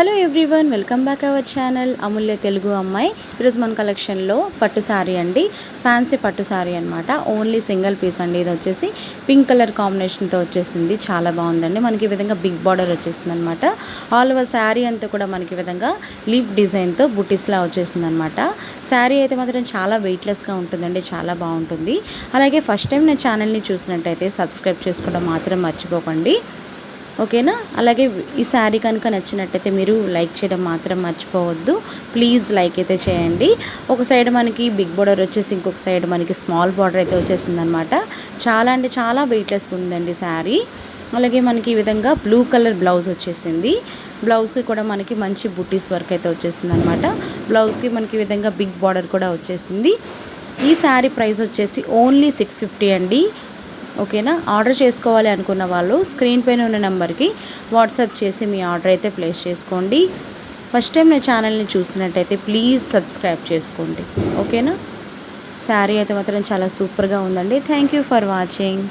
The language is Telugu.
Hello everyone, welcome back our channel Amulya Telugu అమ్మాయి. ఈరోజు మన కలెక్షన్లో పట్టు శారీ అండి, ఫ్యాన్సీ పట్టు శారీ అనమాట. ఓన్లీ సింగిల్ పీస్ అండి. ఇది వచ్చేసి పింక్ కలర్ కాంబినేషన్తో వచ్చేసింది. చాలా బాగుందండి. మనకి ఈ విధంగా బిగ్ బార్డర్ వచ్చేసింది అనమాట. ఆల్ ఓవర్ శారీ అంతా కూడా మనకి ఈ విధంగా లీఫ్ డిజైన్తో బుటీస్లా వచ్చేసింది అనమాట. శారీ అయితే మాత్రం చాలా వెయిట్లెస్గా ఉంటుందండి, చాలా బాగుంటుంది. అలాగే ఫస్ట్ టైం నా ఛానల్ని చూసినట్టయితే సబ్స్క్రైబ్ చేసుకోవడం మాత్రం మర్చిపోకండి, ఓకేనా. అలాగే ఈ శారీ కనుక నచ్చినట్టయితే మీరు లైక్ చేయడం మాత్రం మర్చిపోవద్దు. ప్లీజ్ లైక్ అయితే చేయండి. ఒక సైడ్ మనకి బిగ్ బార్డర్ వచ్చేసి ఇంకొక సైడ్ మనకి స్మాల్ బార్డర్ అయితే వచ్చేసిందనమాట. చాలా అంటే చాలా వెయిట్లెస్గా ఉందండి శారీ. అలాగే మనకి ఈ విధంగా బ్లూ కలర్ బ్లౌజ్ వచ్చేసింది. బ్లౌజ్కి కూడా మనకి మంచి బుటీస్ వర్క్ అయితే వచ్చేసింది అనమాట. బ్లౌజ్కి మనకి ఈ విధంగా బిగ్ బార్డర్ కూడా వచ్చేసింది. ఈ శారీ ప్రైస్ వచ్చేసి ఓన్లీ 650 అండి, ఓకేనా. ఆర్డర్ చేసుకోవాలి అనుకున్న వాళ్ళు స్క్రీన్ పైన ఉన్న నెంబర్కి వాట్సాప్ చేసి మీ ఆర్డర్ అయితే ప్లేస్ చేసుకోండి. ఫస్ట్ టైం నా ఛానల్ని చూసినట్టయితే ప్లీజ్ సబ్స్క్రైబ్ చేసుకోండి, ఓకేనా. శారీ అయితే మాత్రం చాలా సూపర్గా ఉందండి. Thank you for watching.